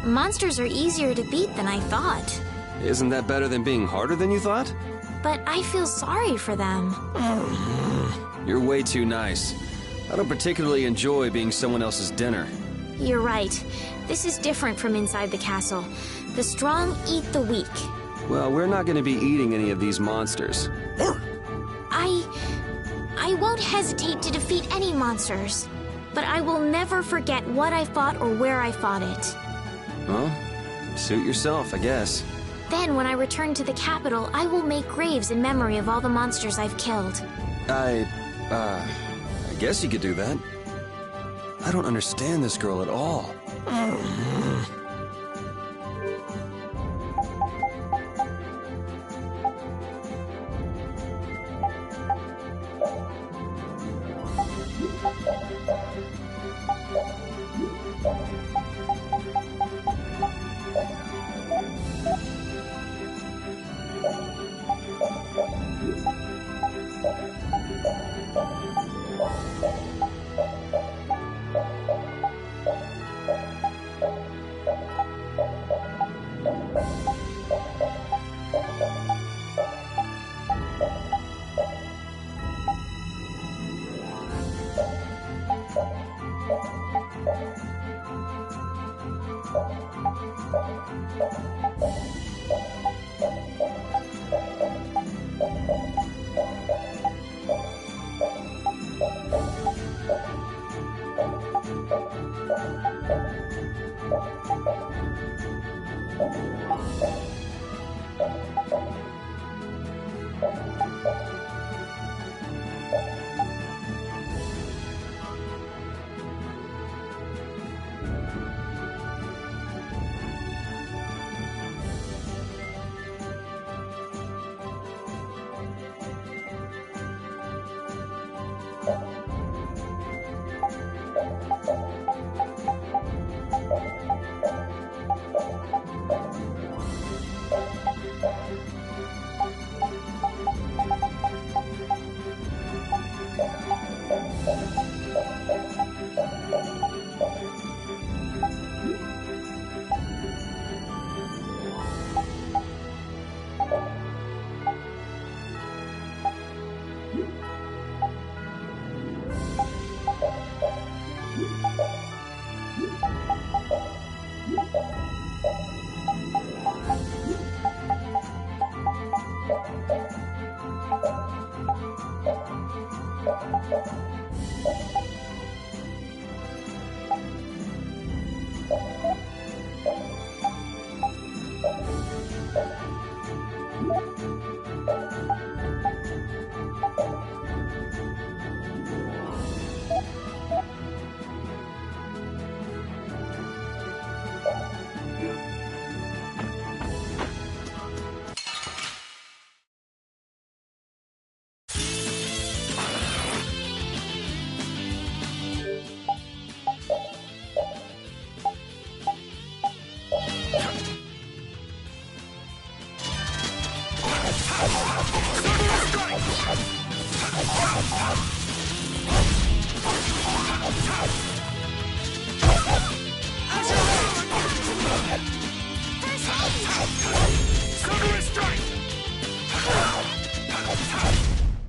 Monsters are easier to beat than I thought. Isn't that better than being harder than you thought? But I feel sorry for them. You're way too nice. I don't particularly enjoy being someone else's dinner. You're right. This is different from inside the castle. The strong eat the weak. Well, we're not going to be eating any of these monsters. I won't hesitate to defeat any monsters. But I will never forget what I fought or where I fought it. Well, suit yourself, I guess. Then, when I return to the capital, I will make graves in memory of all the monsters I've killed. I guess you could do that. I don't understand this girl at all.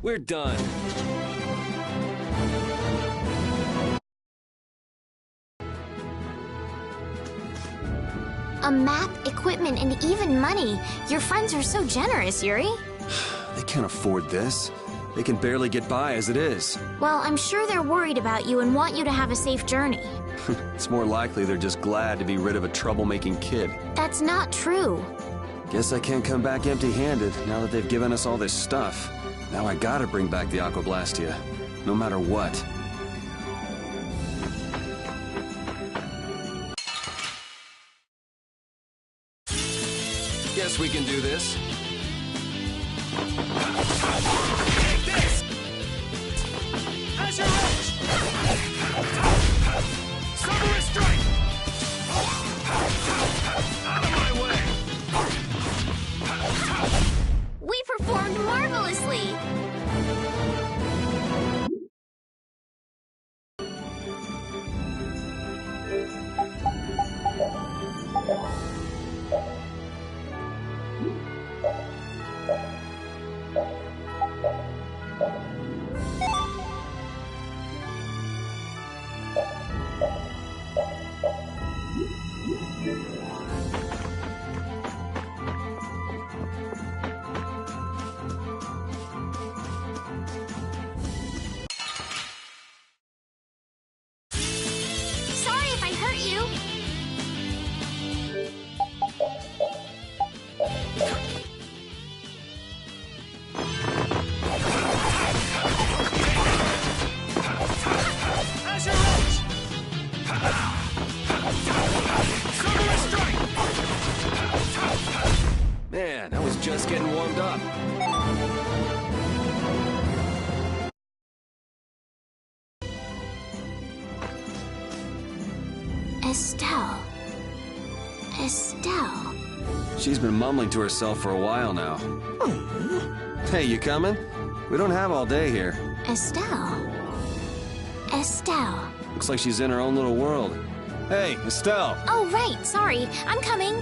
We're done. A map, equipment, and even money. Your friends are so generous, Yuri. They can't afford this. They can barely get by as it is. Well, I'm sure they're worried about you and want you to have a safe journey. It's more likely they're just glad to be rid of a troublemaking kid. That's not true. Guess I can't come back empty-handed now that they've given us all this stuff. Now I gotta bring back the Aquablastia, no matter what. Guess we can do this. Take this! As your edge! Summer strike! Out of my way! marvelously! Sorry if I hurt you. Azure Edge! Solar Strike! Man, I was just getting warmed up. Estelle. Estelle. She's been mumbling to herself for a while now. Hey, you coming? We don't have all day here. Estelle. Estelle. Looks like she's in her own little world. Hey, Estelle! Oh, right. Sorry. I'm coming.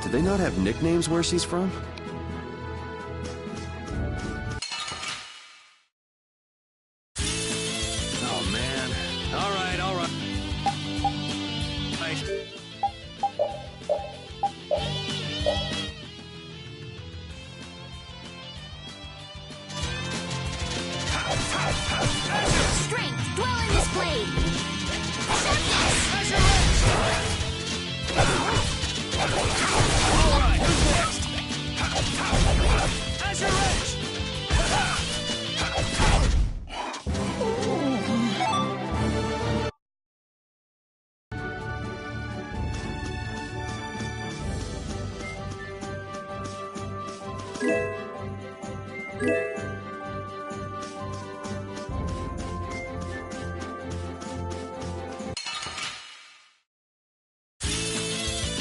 Do they not have nicknames where she's from? Oh, man. All right, all right. Strength, dwell in this blade. Sharpness. Azure Edge! All right, who's next? Azure Edge!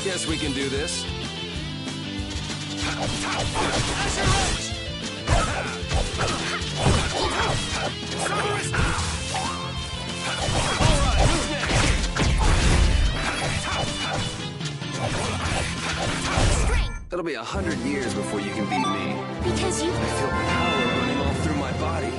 Guess we can do this. Azure Edge! Solar Strike! All right, who's next? Strength, It'll be 100 years before you can beat me. because you... I feel power running all through my body.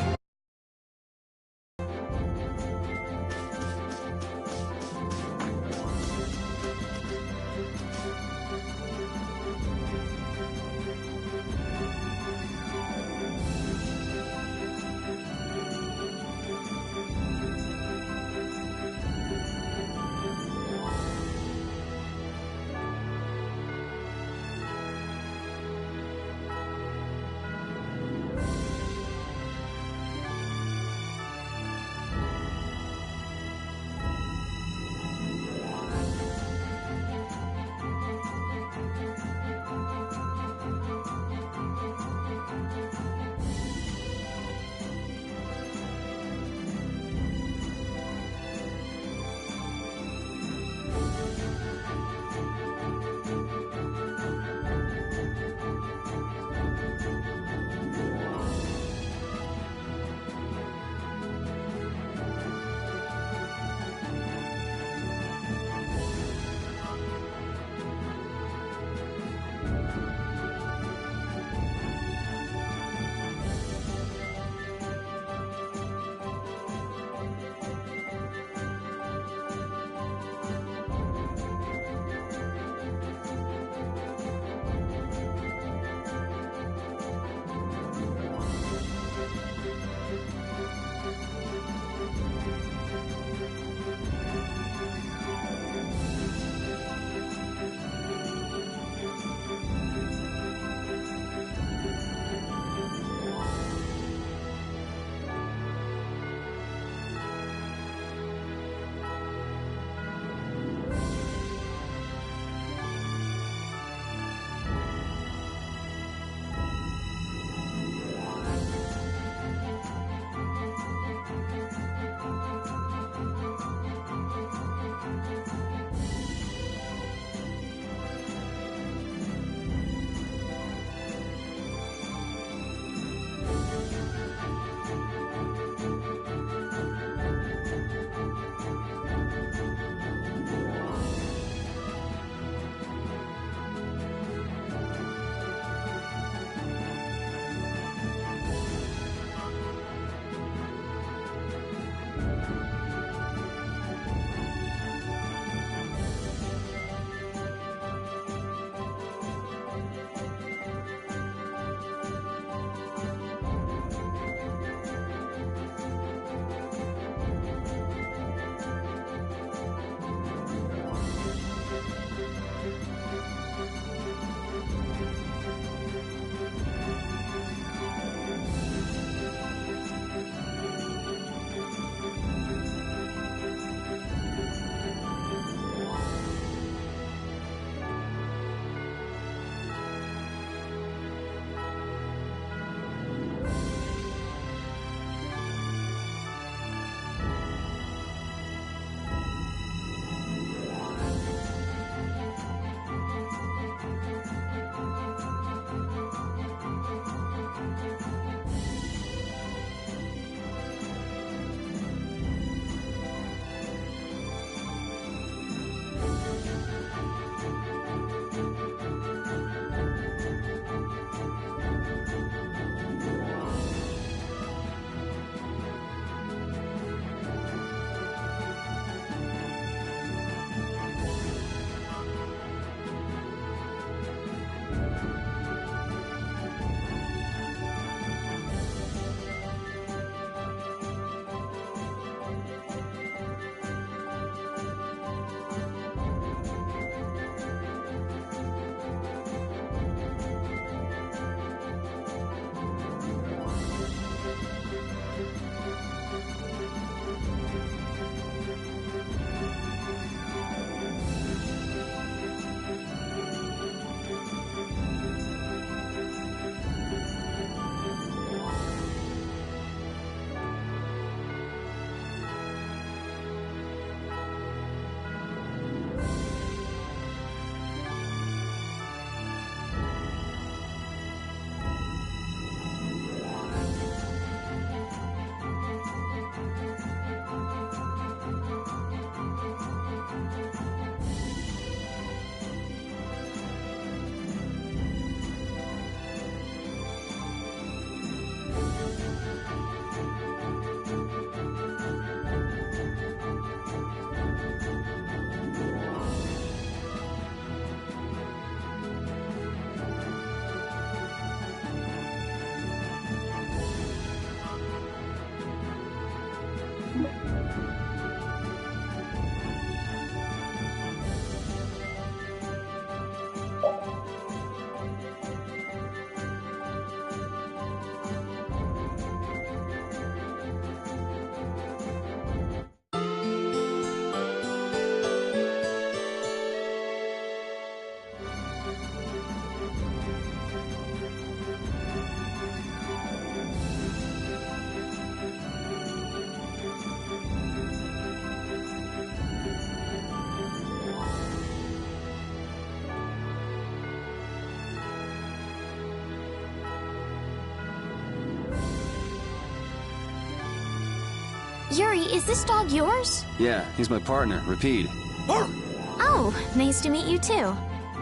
Yuri, is this dog yours? Yeah, he's my partner, Rapide. Oh, nice to meet you too.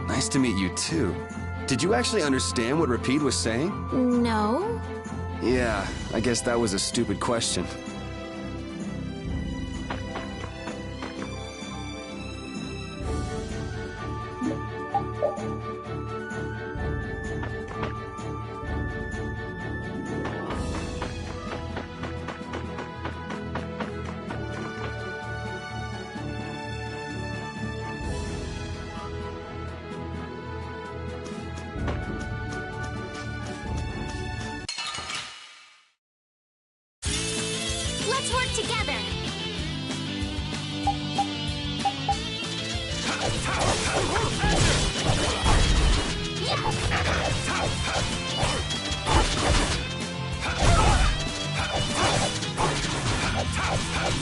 Nice to meet you too. Did you actually understand what Rapide was saying? No? Yeah, I guess that was a stupid question. Let's work together.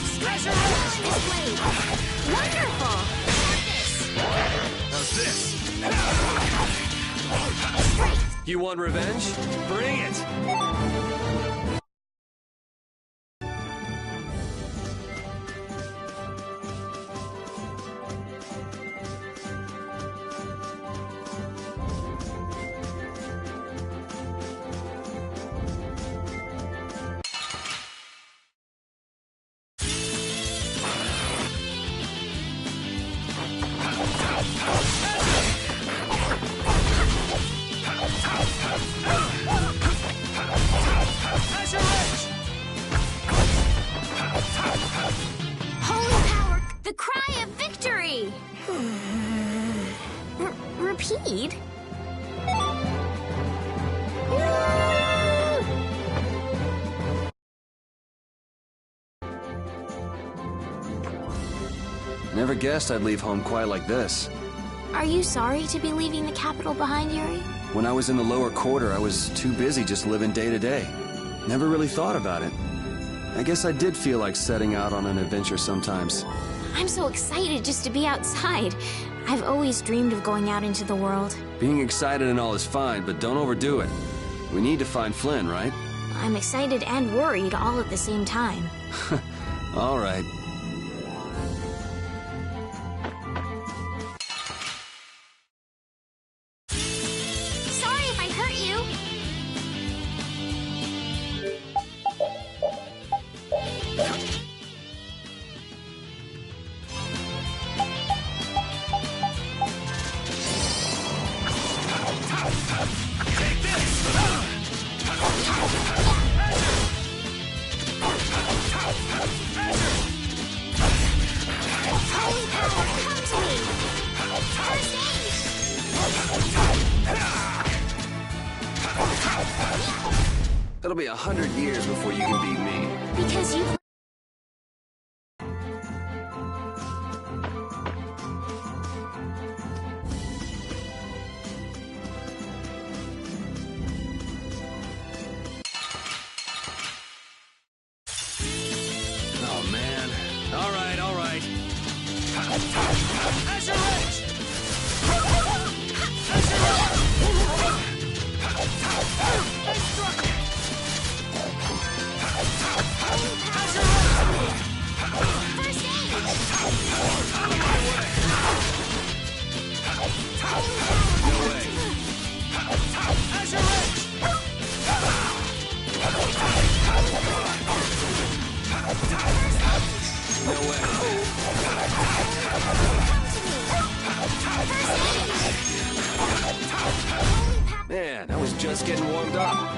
Smash your This blade. Wonderful. How's this? Straight. You want revenge? Bring it! Smash your wrench! Holy power. The cry of victory. Repeat. Never guessed I'd leave home quite like this. Are you sorry to be leaving the capital behind, Yuri? When I was in the lower quarter, I was too busy just living day to day. Never really thought about it. I guess I did feel like setting out on an adventure sometimes. I'm so excited just to be outside. I've always dreamed of going out into the world. Being excited and all is fine, but don't overdo it. We need to find Flynn, right? I'm excited and worried all at the same time. All right. Sorry if I hurt you. Take this! Holy power, come to me. First aid. It'll be 100 years before you can beat me. Because you've... Oh, man. All right, all right. Smash your wrench! Smash your First No way. Smash your wrench! No way. Man, I was just getting warmed up.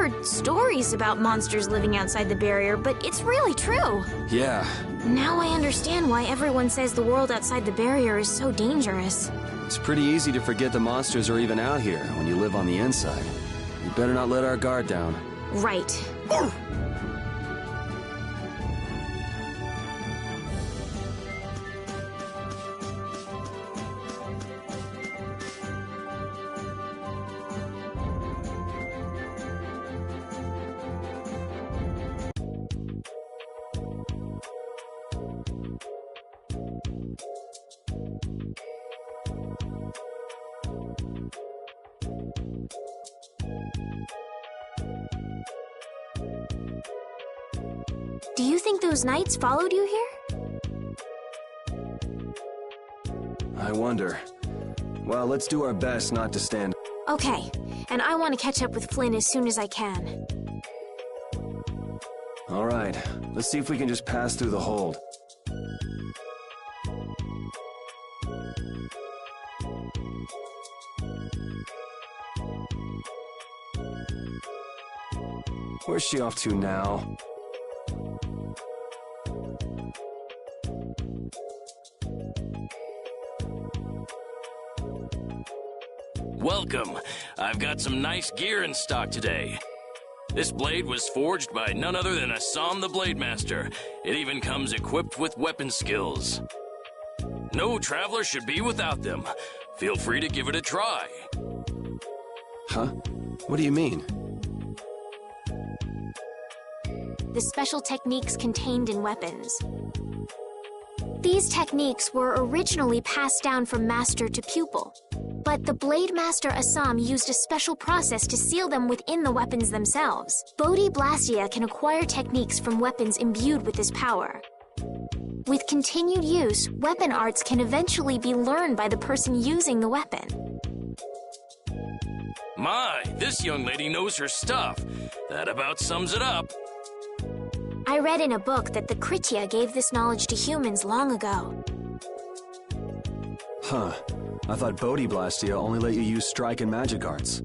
heard stories about monsters living outside the barrier, but it's really true. Yeah, Now I understand why everyone says the world outside the barrier is so dangerous. it's pretty easy to forget the monsters are even out here when you live on the inside. We better not let our guard down. Right. Do you think those knights followed you here? I wonder. Well, let's do our best not to stand. Okay, and I want to catch up with Flynn as soon as I can. All right, let's see if we can just pass through the hold. Where's she off to now? Welcome. I've got some nice gear in stock today. This blade was forged by none other than Assam the Blade Master. It even comes equipped with weapon skills. No traveler should be without them. Feel free to give it a try. Huh? What do you mean? The special techniques contained in weapons. These techniques were originally passed down from master to pupil, but the Blade Master Assam used a special process to seal them within the weapons themselves. Bodhi Blastia can acquire techniques from weapons imbued with this power. With continued use, weapon arts can eventually be learned by the person using the weapon. My, this young lady knows her stuff. That about sums it up. I read in a book that the Kritya gave this knowledge to humans long ago. Huh. I thought Bodhi Blastia only let you use strike and magic arts.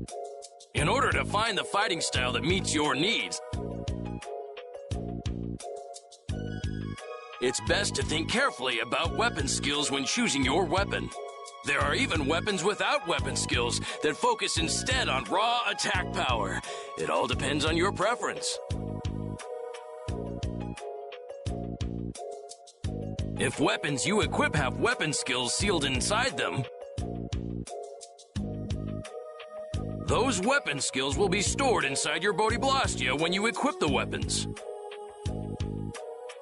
In order to find the fighting style that meets your needs, it's best to think carefully about weapon skills when choosing your weapon. There are even weapons without weapon skills that focus instead on raw attack power. It all depends on your preference. If weapons you equip have weapon skills sealed inside them, those weapon skills will be stored inside your Bodhi Blastia when you equip the weapons.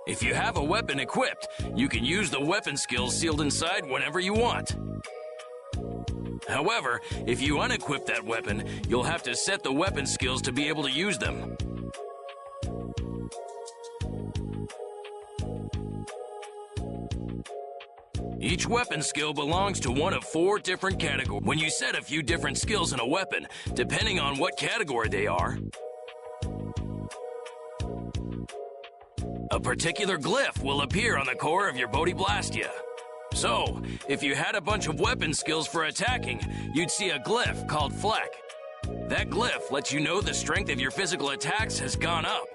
If you have a weapon equipped, you can use the weapon skills sealed inside whenever you want. However, if you unequip that weapon, you'll have to set the weapon skills to be able to use them. Each weapon skill belongs to one of 4 different categories. When you set a few different skills in a weapon, depending on what category they are, a particular glyph will appear on the core of your Bodhi Blastia. So, if you had a bunch of weapon skills for attacking, you'd see a glyph called Fleck. That glyph lets you know the strength of your physical attacks has gone up.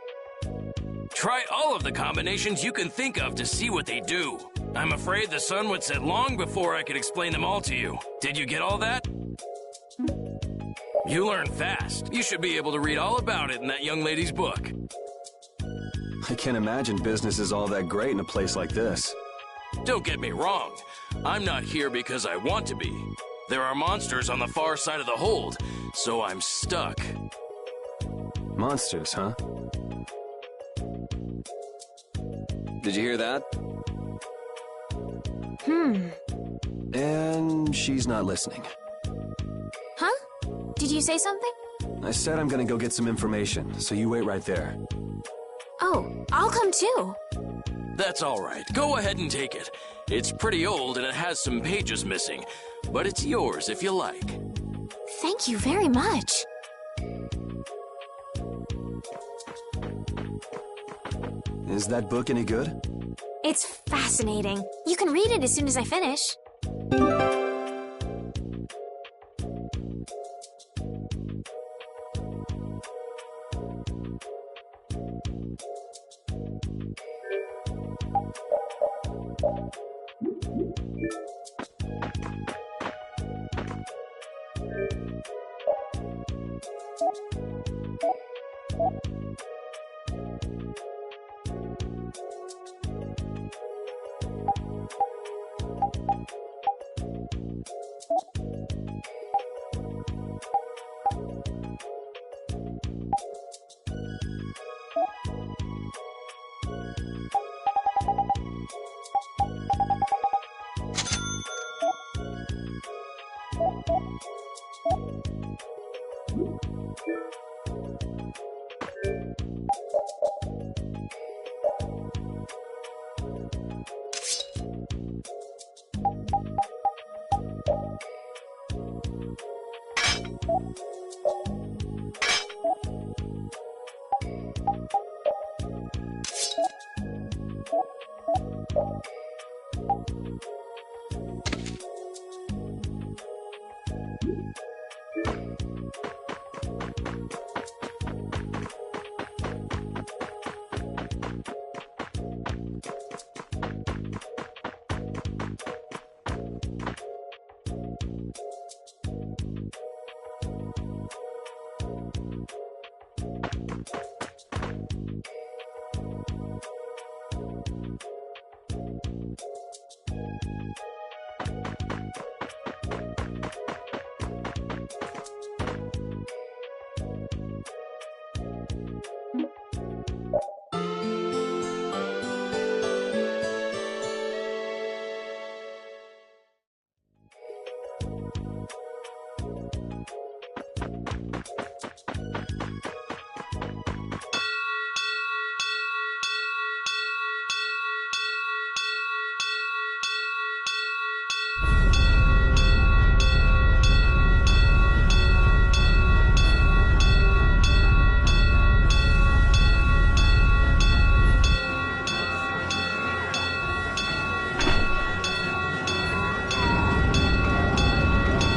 Try all of the combinations you can think of to see what they do. I'm afraid the sun would set long before I could explain them all to you. Did you get all that? You learn fast. You should be able to read all about it in that young lady's book. I can't imagine business is all that great in a place like this. Don't get me wrong. I'm not here because I want to be. There are monsters on the far side of the hold, so I'm stuck. Monsters, huh? Did you hear that? And she's not listening. Huh? Did you say something? I said I'm gonna go get some information, so you wait right there. Oh, I'll come too. That's all right. Go ahead and take it. It's pretty old and it has some pages missing, but it's yours if you like. Thank you very much. Is that book any good? It's fascinating. You can read it as soon as I finish.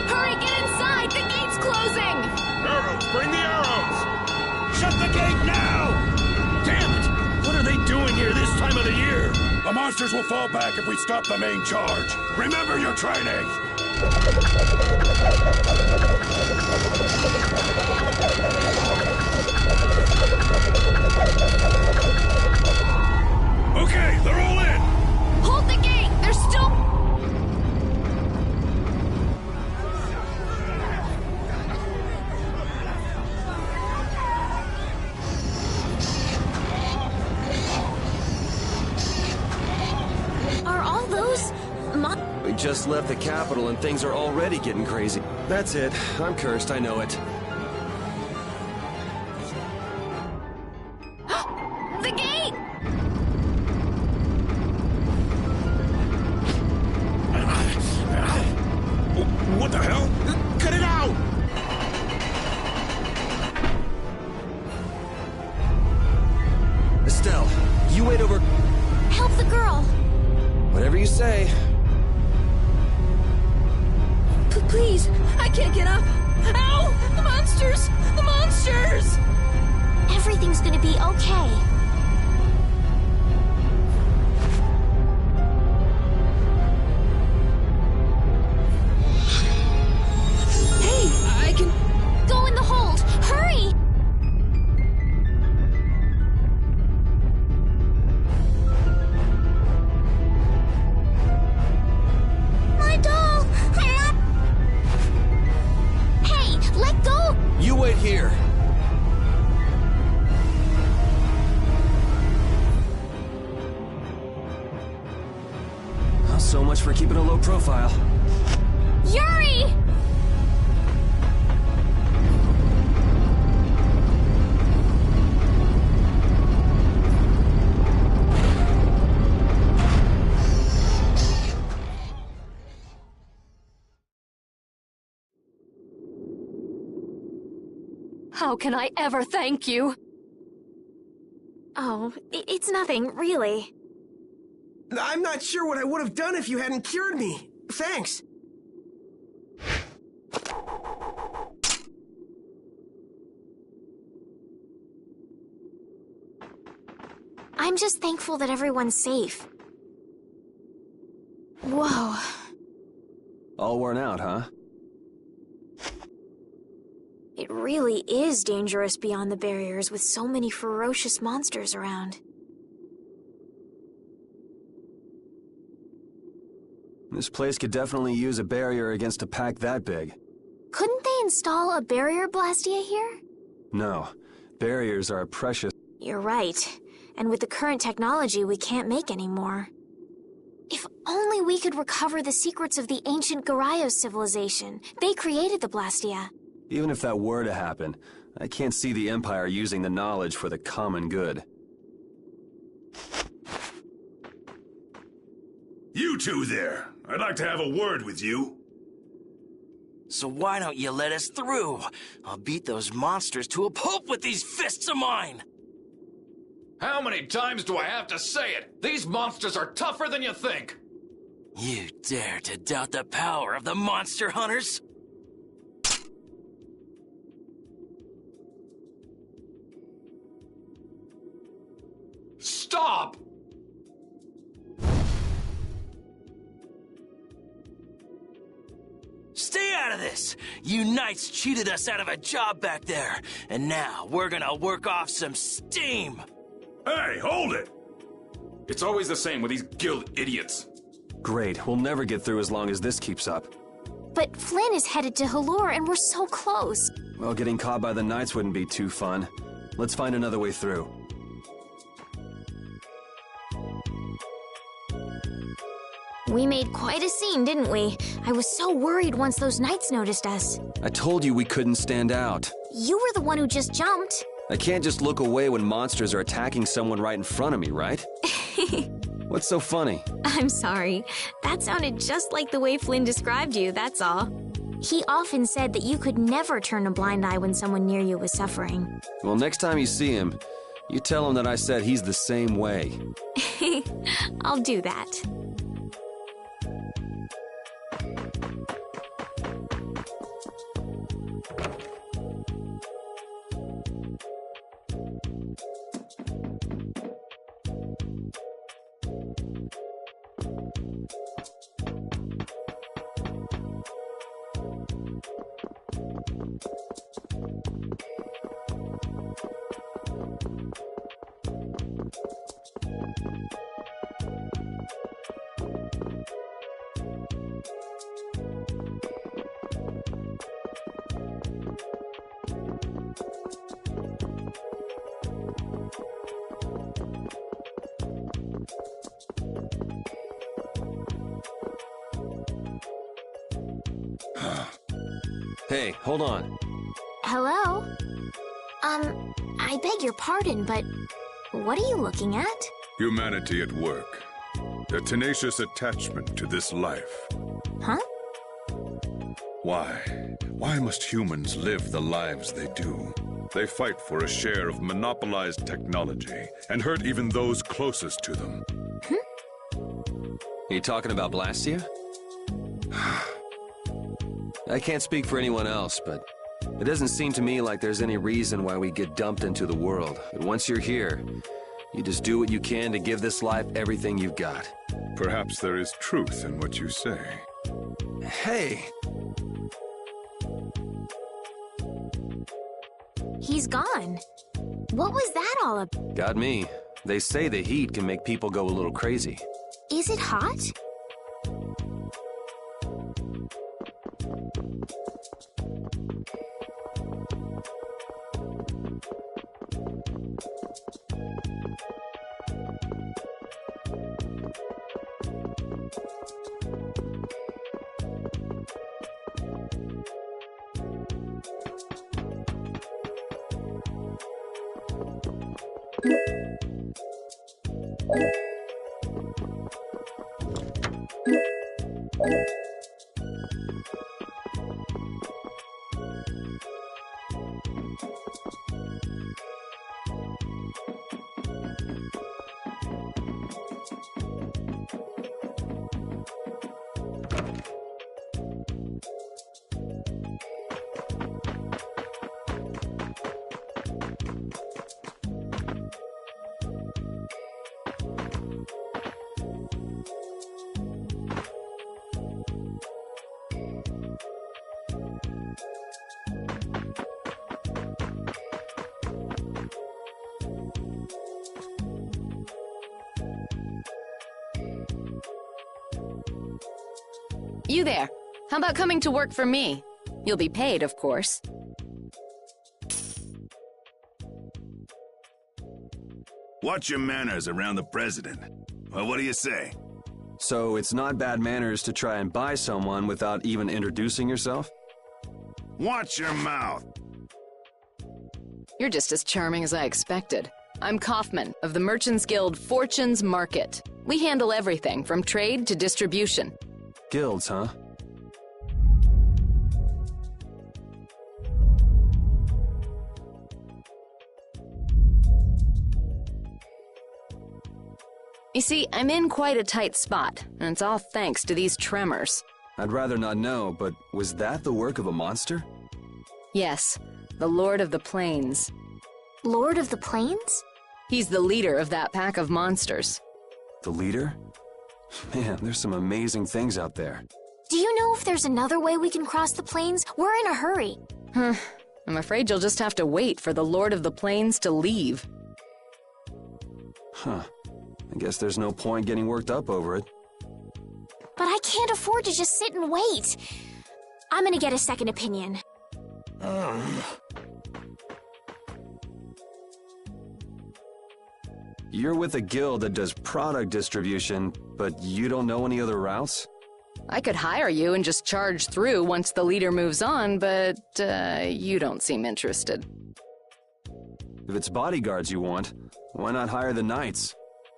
Hurry, get inside! The gate's closing! Arrows, bring the arrows! Shut the gate now! Damn it! What are they doing here this time of the year? The monsters will fall back if we stop the main charge. Remember your training! Okay, they're all in! Hold the gate! There's still... Are all those We just left the capital and things are already getting crazy. That's it. I'm cursed, I know it. The gate! What the hell? Cut it out! Estelle, you wait over... help the girl? Whatever you say. Please, I can't get up. Ow! The monsters! The monsters! Everything's gonna be okay. Hey, I can... Go in the hold! Hurry! My doll! Hey, let go! You wait here. Well, so much for keeping a low profile. Yuri! How can I ever thank you? Oh, it's nothing, really. I'm not sure what I would have done if you hadn't cured me. Thanks. I'm just thankful that everyone's safe. Whoa. All worn out, huh? It really is dangerous beyond the barriers with so many ferocious monsters around. This place could definitely use a barrier against a pack that big. Couldn't they install a barrier blastia here? No. Barriers are a precious... You're right. And with the current technology, we can't make any more. If only we could recover the secrets of the ancient Garayos civilization. They created the Blastia. Even if that were to happen, I can't see the Empire using the knowledge for the common good. You two there. I'd like to have a word with you. So why don't you let us through? I'll beat those monsters to a pulp with these fists of mine! How many times do I have to say it? These monsters are tougher than you think! You dare to doubt the power of the monster hunters? Stop! Stay out of this! You knights cheated us out of a job back there, and now we're gonna work off some steam! Hey, hold it! It's always the same with these guild idiots. Great, we'll never get through as long as this keeps up. But Flynn is headed to Halor and we're so close. Well, getting caught by the Knights wouldn't be too fun. Let's find another way through. We made quite a scene, didn't we? I was so worried once those Knights noticed us. I told you we couldn't stand out. You were the one who just jumped. I can't just look away when monsters are attacking someone right in front of me, right? What's so funny? I'm sorry. That sounded just like the way Flynn described you, that's all. He often said that you could never turn a blind eye when someone near you was suffering. Well, next time you see him, you tell him that I said he's the same way. I'll do that. Hey, hold on. Hello? I beg your pardon, but what are you looking at? Humanity at work. A tenacious attachment to this life. Huh? Why? Why must humans live the lives they do? They fight for a share of monopolized technology and hurt even those closest to them. Are you talking about Blastia? I can't speak for anyone else, but it doesn't seem to me like there's any reason why we get dumped into the world. But once you're here, you just do what you can to give this life everything you've got. Perhaps there is truth in what you say. Hey! He's gone. What was that all about? Got me. They say the heat can make people go a little crazy. Is it hot? You there. How about coming to work for me? You'll be paid, of course. Watch your manners around the president. Well, what do you say? So it's not bad manners to try and buy someone without even introducing yourself? Watch your mouth. You're just as charming as I expected. I'm Kaufman of the Merchants Guild Fortune's Market. We handle everything from trade to distribution. Guilds, huh? You see, I'm in quite a tight spot, and it's all thanks to these tremors. I'd rather not know, but was that the work of a monster? Yes, the Lord of the Plains. Lord of the Plains? He's the leader of that pack of monsters. The leader? Man, there's some amazing things out there. Do you know if there's another way we can cross the plains? We're in a hurry. I'm afraid you'll just have to wait for the Lord of the Plains to leave. Huh. I guess there's no point getting worked up over it. But I can't afford to just sit and wait. I'm gonna get a second opinion. You're with a guild that does product distribution, but you don't know any other routes? I could hire you and just charge through once the leader moves on, but you don't seem interested. If it's bodyguards you want, why not hire the knights?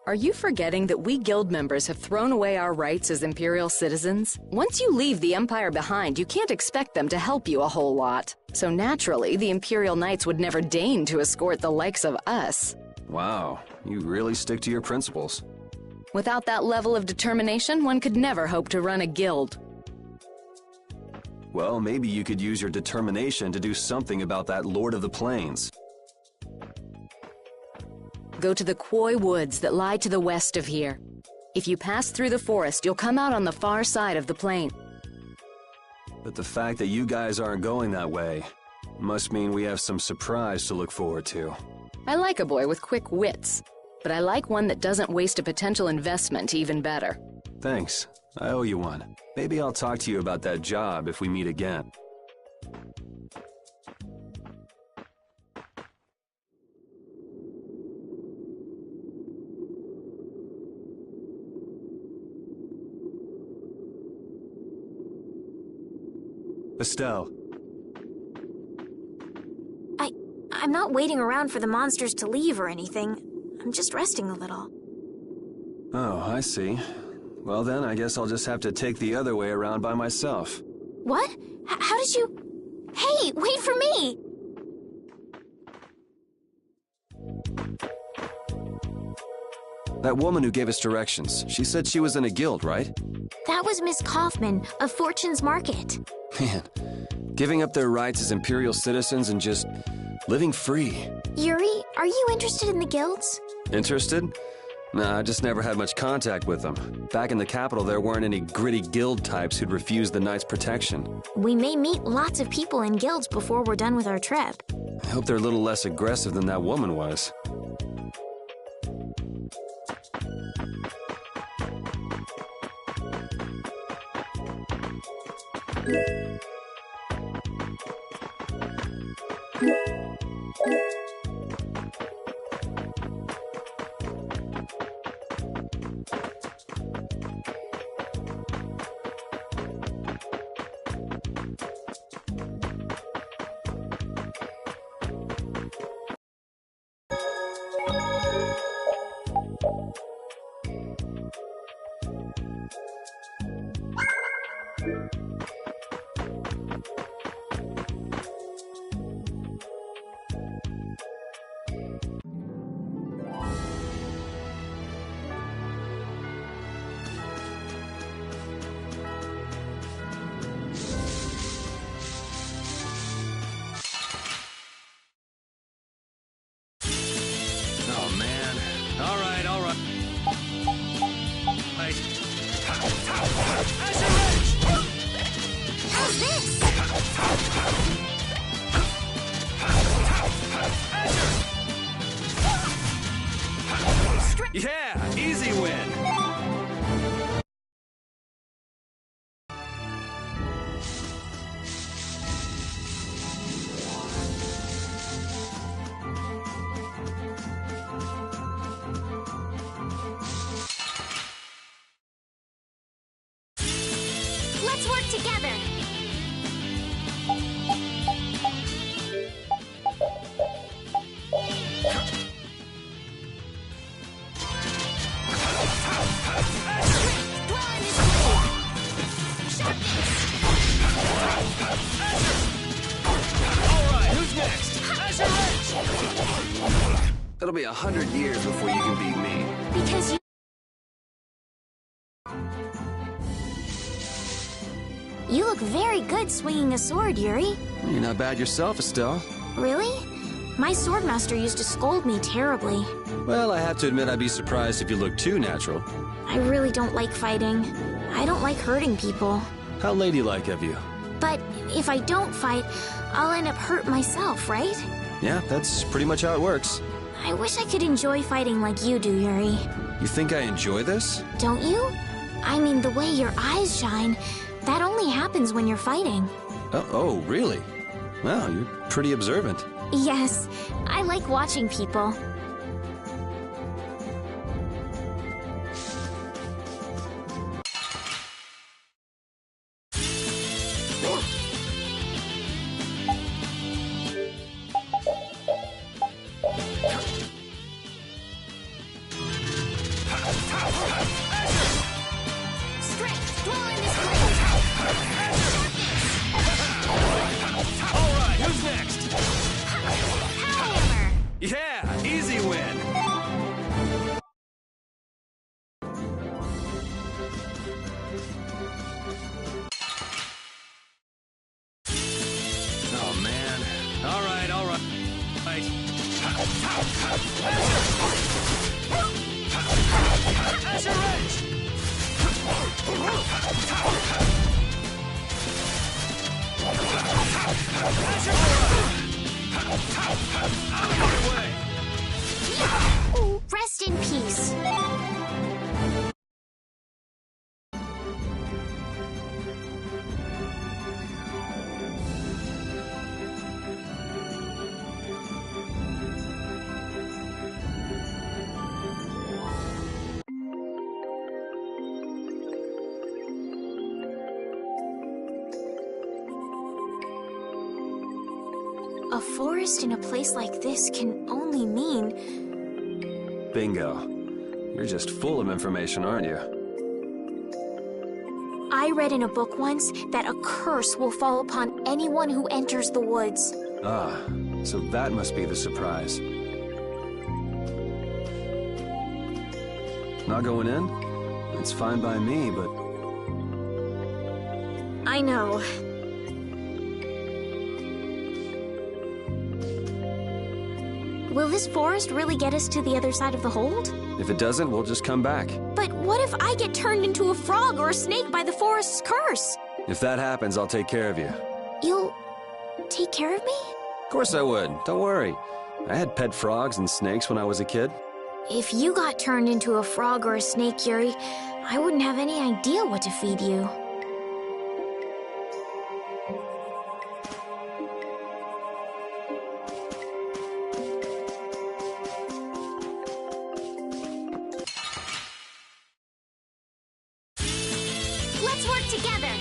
Are you forgetting that we guild members have thrown away our rights as Imperial citizens? Once you leave the Empire behind, you can't expect them to help you a whole lot. So naturally, the Imperial Knights would never deign to escort the likes of us. Wow, you really stick to your principles. Without that level of determination, one could never hope to run a guild. Well, maybe you could use your determination to do something about that Lord of the Plains. Go to the Koi Woods that lie to the west of here. If you pass through the forest, you'll come out on the far side of the plain. But the fact that you guys aren't going that way must mean we have some surprise to look forward to. I like a boy with quick wits, but I like one that doesn't waste a potential investment even better. Thanks. I owe you one. Maybe I'll talk to you about that job if we meet again. Estelle. I'm not waiting around for the monsters to leave or anything. I'm just resting a little. Oh, I see. Well then, I guess I'll just have to take the other way around by myself. What? How did you... Hey, wait for me! That woman who gave us directions, she said she was in a guild, right? That was Miss Kaufman of Fortune's Market. Man, giving up their rights as Imperial citizens and just living free. Yuri, are you interested in the guilds? Interested? Nah, I just never had much contact with them. Back in the capital, there weren't any gritty guild types who'd refuse the Knights' protection. We may meet lots of people in guilds before we're done with our trip. I hope they're a little less aggressive than that woman was. Yeah, easy win. Let's work together. It'll be 100 years before you can beat me. Because you look very good swinging a sword, Yuri. You're not bad yourself, Estelle. Really? My swordmaster used to scold me terribly. Well, I have to admit I'd be surprised if you looked too natural. I really don't like fighting. I don't like hurting people. How ladylike of you. But if I don't fight, I'll end up hurt myself, right? Yeah, that's pretty much how it works. I wish I could enjoy fighting like you do, Yuri. You think I enjoy this? Don't you? I mean, the way your eyes shine, that only happens when you're fighting. Oh, really? Wow, you're pretty observant. Yes, I like watching people. Yeah, easy win. Oh, man. All right. Azure Edge! Ooh, rest in peace. A forest in a place like this can only mean... Bingo. You're just full of information, aren't you? I read in a book once that a curse will fall upon anyone who enters the woods. Ah, so that must be the surprise. Not going in? It's fine by me, but... I know. Will this forest really get us to the other side of the hold? If it doesn't, we'll just come back. But what if I get turned into a frog or a snake by the forest's curse? If that happens, I'll take care of you. You'll take care of me? Of course I would. Don't worry. I had pet frogs and snakes when I was a kid. If you got turned into a frog or a snake, Yuri, I wouldn't have any idea what to feed you. Let's work together!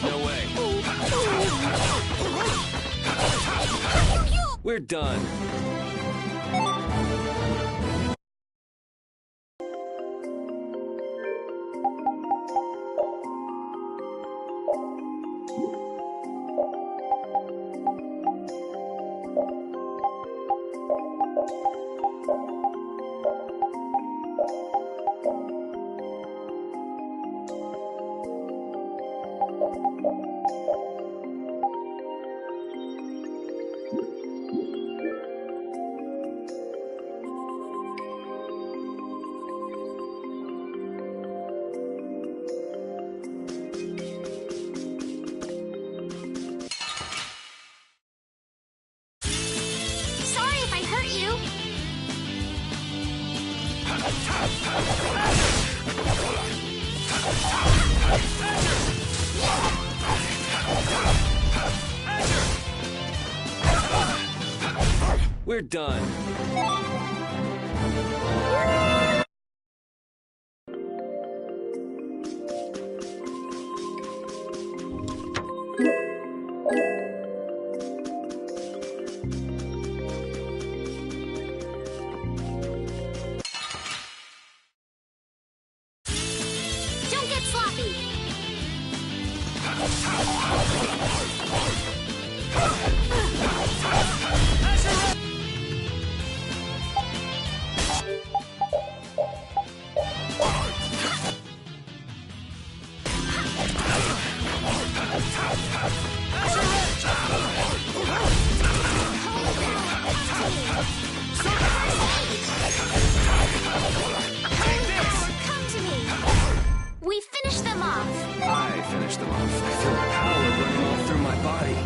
No way. We're done. We're done. Don't get sloppy! Come to me! We finished them off! I finished them off. I feel power running all through my body.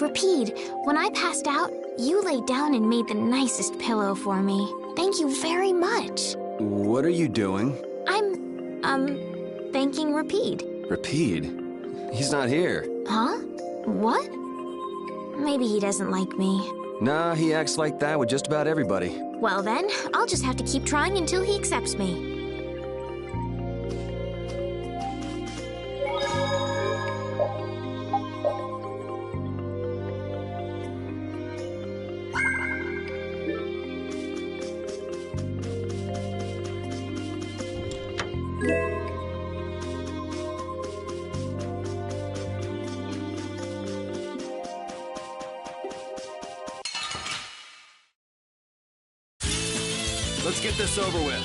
Rapide, when I passed out, you laid down and made the nicest pillow for me. Thank you very much. What are you doing? I'm, thanking Rapide. Rapide? He's not here. Huh? What? Maybe he doesn't like me. Nah, he acts like that with just about everybody. Well then, I'll just have to keep trying until he accepts me. Let's get this over with.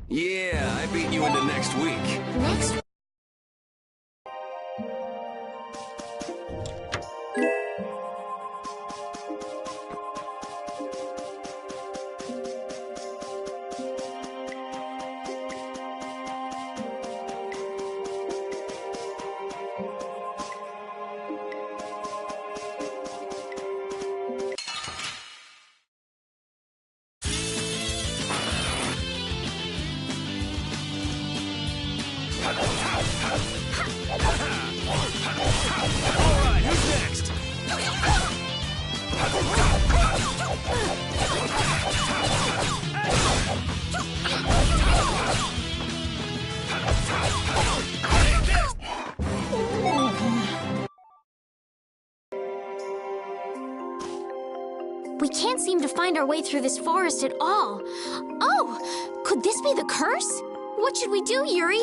Yeah, I beat you into next week. Next. Alright, who's next? We can't seem to find our way through this forest at all. Oh, could this be the curse? What should we do, Yuri?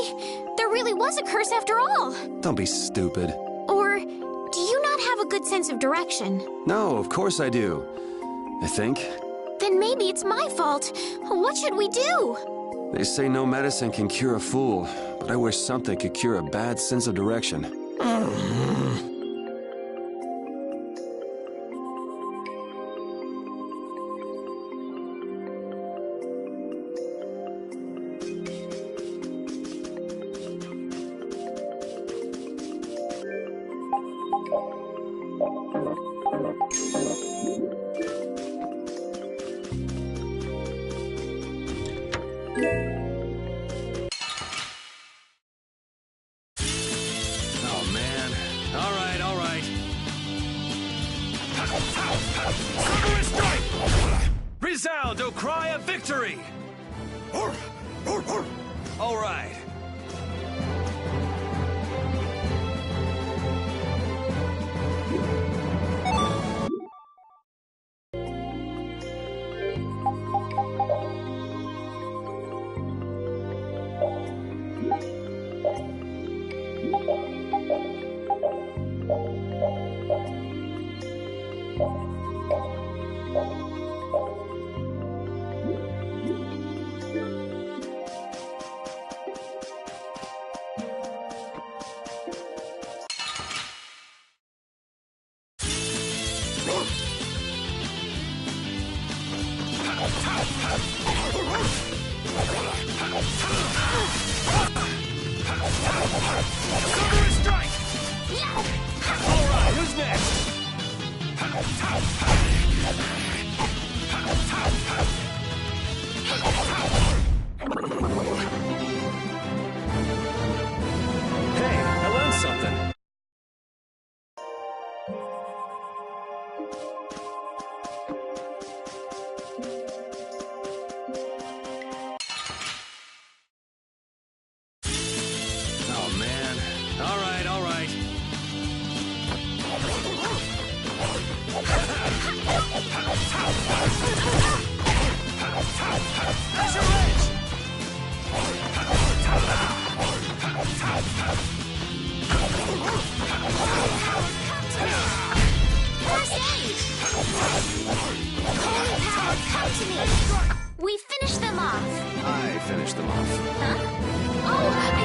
There really was a curse after all. Don't be stupid. Or do you not have a good sense of direction? No, of course I do. I think. Then maybe it's my fault. What should we do? They say no medicine can cure a fool, but I wish something could cure a bad sense of direction. Oh, man. All right, all right. Cerberus strike! Resound, O cry of victory! All right. Silver strike! All right, who's next? Hey, I learned something. Oh, man. All right, all right. There's your edge! First aid! Holy power, come to me! We finished them off. I finished them off. Huh? Oh,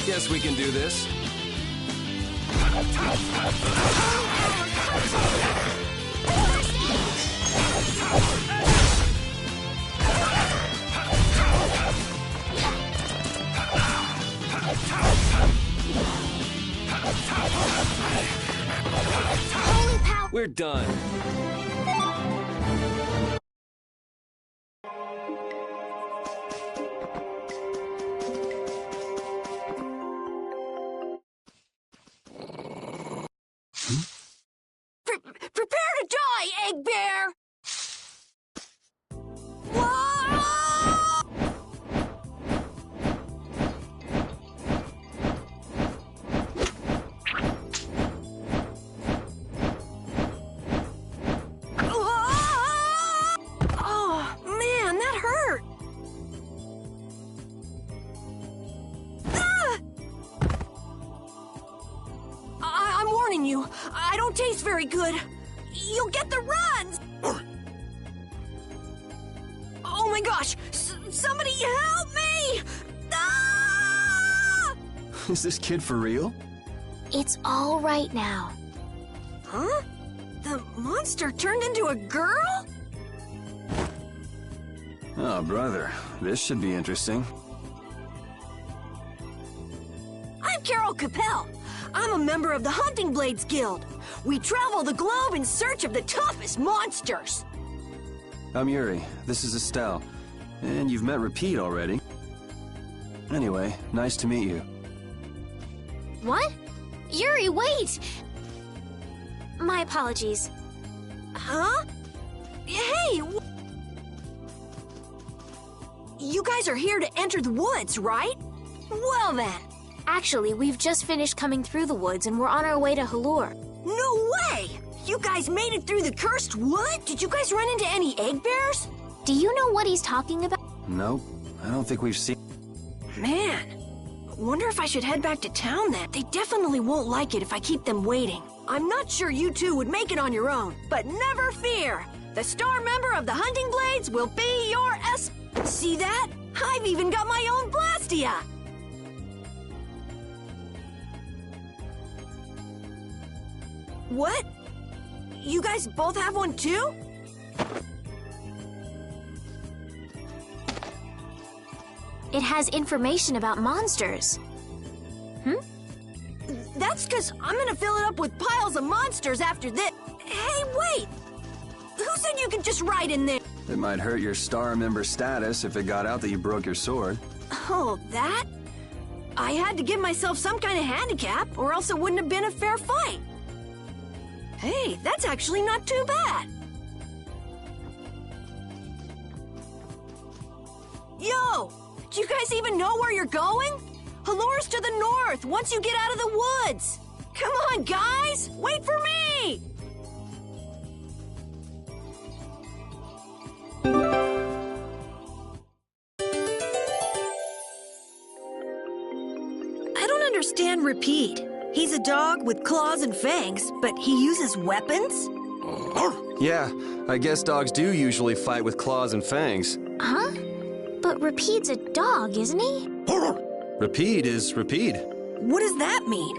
Guess we can do this. holy power. We're done. Prepare to die, Egg Bear! Whoa! Oh, man, that hurt. Ah! I'm warning you, I don't taste very good. You'll get the runs! Oh my gosh! Somebody help me! Ah! Is this kid for real? It's all right now. Huh? The monster turned into a girl? Oh, brother. This should be interesting. I'm Carol Capel. I'm a member of the Hunting Blades Guild. We travel the globe in search of the toughest monsters. I'm Yuri. This is Estelle. And you've met Repeat already. Anyway, nice to meet you. What? Yuri, wait! My apologies. Huh? Hey! You guys are here to enter the woods, right? Well then. Actually, we've just finished coming through the woods and we're on our way to Halure. No way! You guys made it through the cursed wood? Did you guys run into any egg bears? Do you know what he's talking about? Nope. I don't think we've seen... Man, wonder if I should head back to town then. They definitely won't like it if I keep them waiting. I'm not sure you two would make it on your own, but never fear. The star member of the Hunting Blades will be your See that? I've even got my own Blastia! What? You guys both have one too? It has information about monsters. That's because I'm gonna fill it up with piles of monsters after this. Hey, wait! Who said you could just ride in there? It might hurt your star member status if it got out that you broke your sword. Oh, that? I had to give myself some kind of handicap, or else it wouldn't have been a fair fight. Hey, that's actually not too bad. Yo! Do you guys even know where you're going? Halure's to the north, once you get out of the woods. Come on, guys! Wait for me! I don't understand Repeat. He's a dog with claws and fangs, but he uses weapons? Yeah, I guess dogs do usually fight with claws and fangs. Huh? But Rapide's a dog, isn't he? Rapide is Rapide. What does that mean?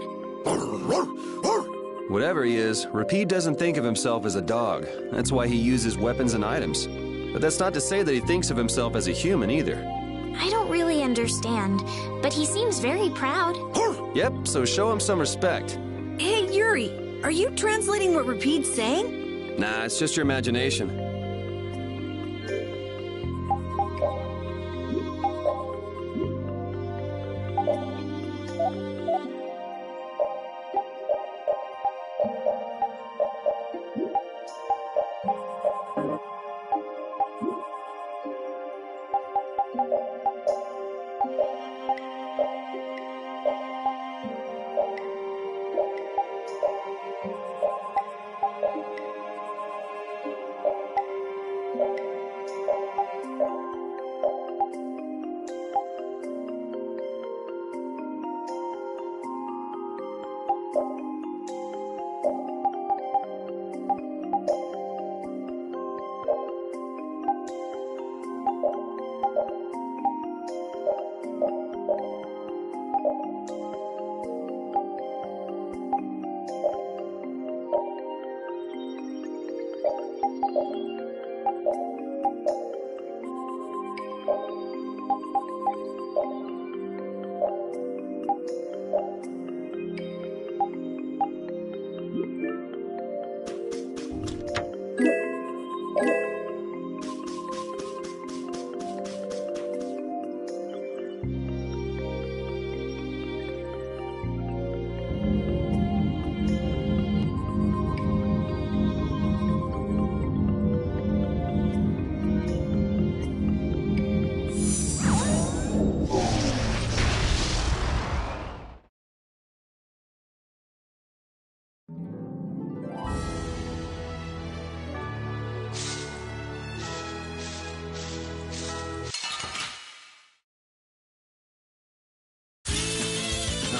Whatever he is, Rapide doesn't think of himself as a dog. That's why he uses weapons and items. But that's not to say that he thinks of himself as a human either. I don't really understand, but he seems very proud. Yep, so show him some respect. Hey, Yuri, are you translating what Rapide's saying? Nah, it's just your imagination.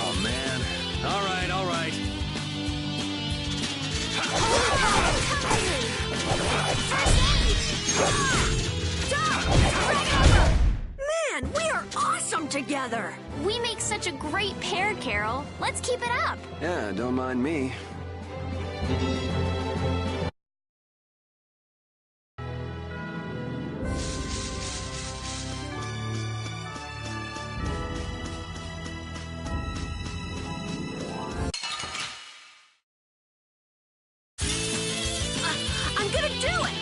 Oh, man. All right. Man, we are awesome together! We make such a great pair, Carol. Let's keep it up. Yeah, don't mind me. I'm gonna do it!